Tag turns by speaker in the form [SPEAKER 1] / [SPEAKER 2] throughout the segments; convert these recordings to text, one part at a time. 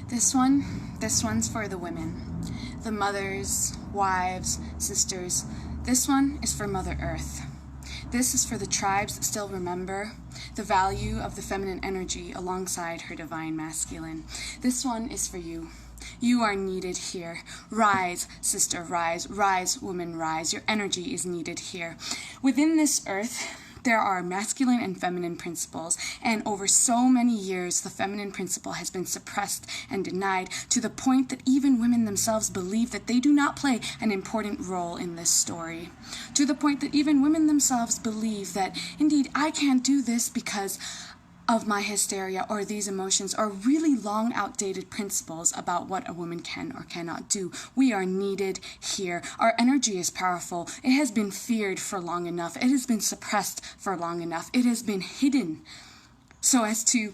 [SPEAKER 1] This one's for the women, the mothers, wives, sisters. This one is for Mother Earth. This is for the tribes that still remember the value of the feminine energy alongside her divine masculine. This one is for you. You are needed here. Rise, sister, rise. Rise, woman, rise. Your energy is needed here. Within this earth, there are masculine and feminine principles, and over so many years, the feminine principle has been suppressed and denied to the point that even women themselves believe that they do not play an important role in this story. To the point that even women themselves believe that, indeed, I can't do this because of my hysteria, or these emotions are really long outdated principles about what a woman can or cannot do. We are needed here. Our energy is powerful. It has been feared for long enough. It has been suppressed for long enough. It has been hidden so as to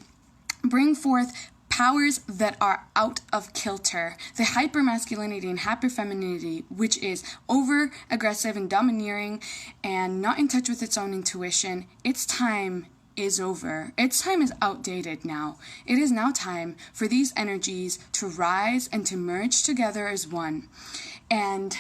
[SPEAKER 1] bring forth powers that are out of kilter. The hypermasculinity and hyperfemininity, which is over-aggressive and domineering and not in touch with its own intuition, its time is over. Its time is outdated now. It is now time for these energies to rise and to merge together as one and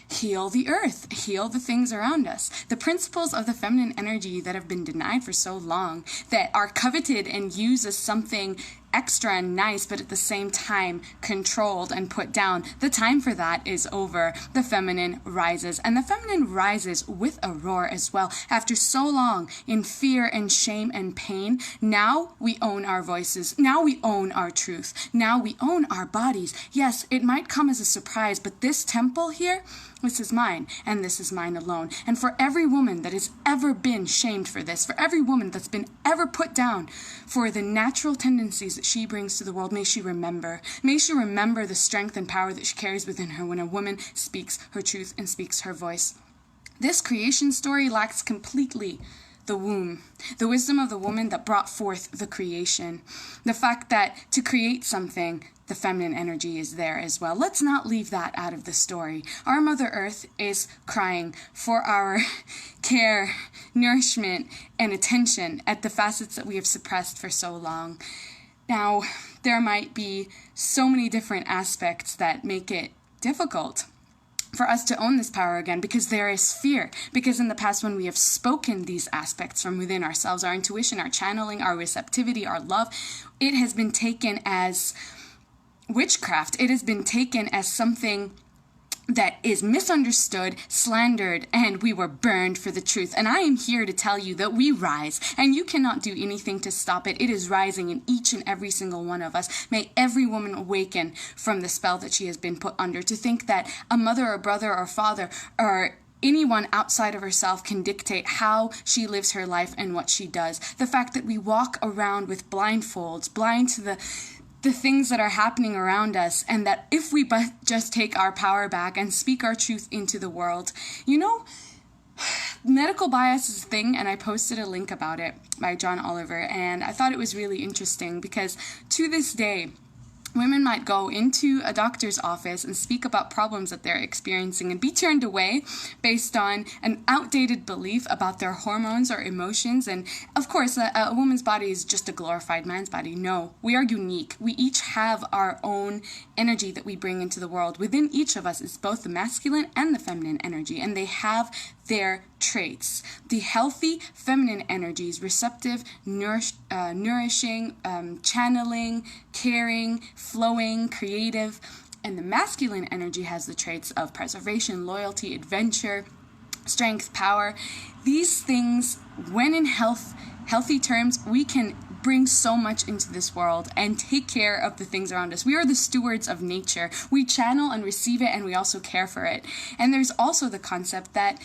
[SPEAKER 1] heal the earth, heal the things around us. The principles of the feminine energy that have been denied for so long, that are coveted and used as something extra and nice, but at the same time controlled and put down. The time for that is over. The feminine rises, and the feminine rises with a roar as well. After so long in fear and shame and pain, now we own our voices. Now we own our truth. Now we own our bodies. Yes, it might come as a surprise, but this temple here, this is mine, and this is mine alone. And for every woman that has ever been shamed for this, for every woman that's been ever put down for the natural tendencies that she brings to the world, may she remember. May she remember the strength and power that she carries within her when a woman speaks her truth and speaks her voice. This creation story lacks completely the womb, the wisdom of the woman that brought forth the creation. The fact that to create something, the feminine energy is there as well. Let's not leave that out of the story. Our Mother Earth is crying for our care, nourishment, and attention at the facets that we have suppressed for so long. Now, there might be so many different aspects that make it difficult for us to own this power again, because there is fear. Because in the past, when we have spoken these aspects from within ourselves, our intuition, our channeling, our receptivity, our love, it has been taken as witchcraft. It has been taken as something that is misunderstood, slandered, and we were burned for the truth. And I am here to tell you that we rise, and you cannot do anything to stop it. It is rising in each and every single one of us. May every woman awaken from the spell that she has been put under, to think that a mother or brother or father or anyone outside of herself can dictate how she lives her life and what she does. The fact that we walk around with blindfolds, blind to the things that are happening around us, and that if we just take our power back and speak our truth into the world, medical bias is a thing, and I posted a link about it by John Oliver, and I thought it was really interesting because to this day, women might go into a doctor's office and speak about problems that they're experiencing and be turned away based on an outdated belief about their hormones or emotions. And of course, a woman's body is just a glorified man's body. No, we are unique. We each have our own energy that we bring into the world. Within each of us is both the masculine and the feminine energy, and they have their traits. The healthy feminine energies, receptive, nourishing, channeling, caring, flowing, creative, and the masculine energy has the traits of preservation, loyalty, adventure, strength, power. These things, when in healthy terms, we can bring so much into this world and take care of the things around us. We are the stewards of nature. We channel and receive it, and we also care for it. And there's also the concept that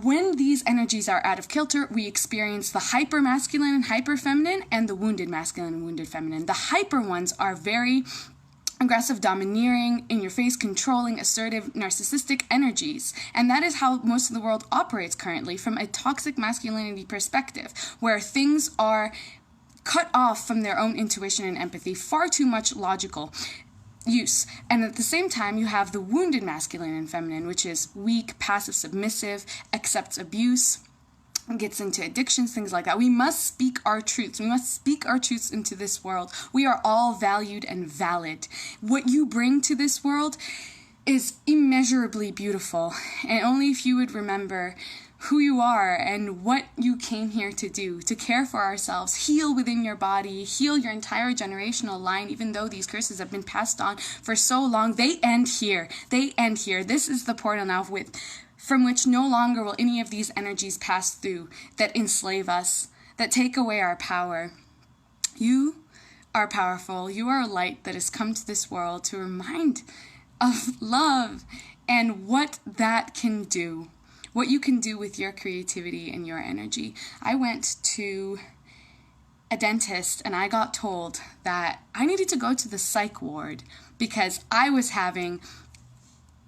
[SPEAKER 1] when these energies are out of kilter, we experience the hyper masculine and hyper feminine, and the wounded masculine and wounded feminine. The hyper ones are very aggressive, domineering, in your face, controlling, assertive, narcissistic energies. And that is how most of the world operates currently, from a toxic masculinity perspective, where things are cut off from their own intuition and empathy, far too much logical use. And at the same time, you have the wounded masculine and feminine, which is weak, passive, submissive, accepts abuse, gets into addictions, things like that. We must speak our truths. We must speak our truths into this world. We are all valued and valid. What you bring to this world is immeasurably beautiful, and only if you would remember who you are and what you came here to do, to care for ourselves, heal within your body, heal your entire generational line. Even though these curses have been passed on for so long, they end here. They end here. This is the portal now from which no longer will any of these energies pass through that enslave us, that take away our power. You are powerful. You are a light that has come to this world to remind of love and what that can do, what you can do with your creativity and your energy. I went to a dentist and I got told that I needed to go to the psych ward because I was having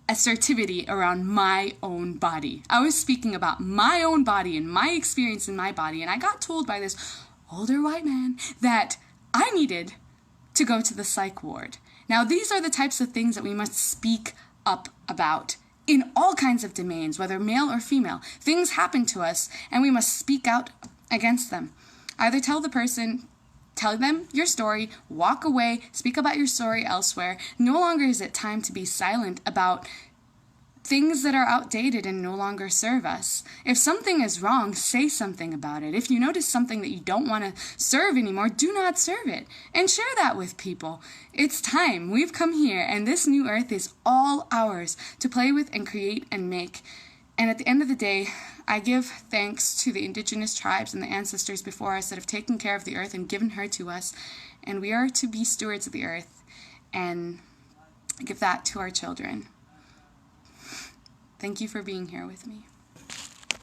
[SPEAKER 1] assertivity around my own body. I was speaking about my own body and my experience in my body, and I got told by this older white man that I needed to go to the psych ward. Now, these are the types of things that we must speak up about in all kinds of domains, whether male or female. Things happen to us, and we must speak out against them. Either tell them your story, walk away, speak about your story elsewhere. No longer is it time to be silent about things that are outdated and no longer serve us. If something is wrong, say something about it. If you notice something that you don't want to serve anymore, do not serve it. And share that with people. It's time. We've come here, and this new earth is all ours to play with and create and make. And at the end of the day, I give thanks to the indigenous tribes and the ancestors before us that have taken care of the earth and given her to us. And we are to be stewards of the earth and give that to our children. Thank you for being here with me.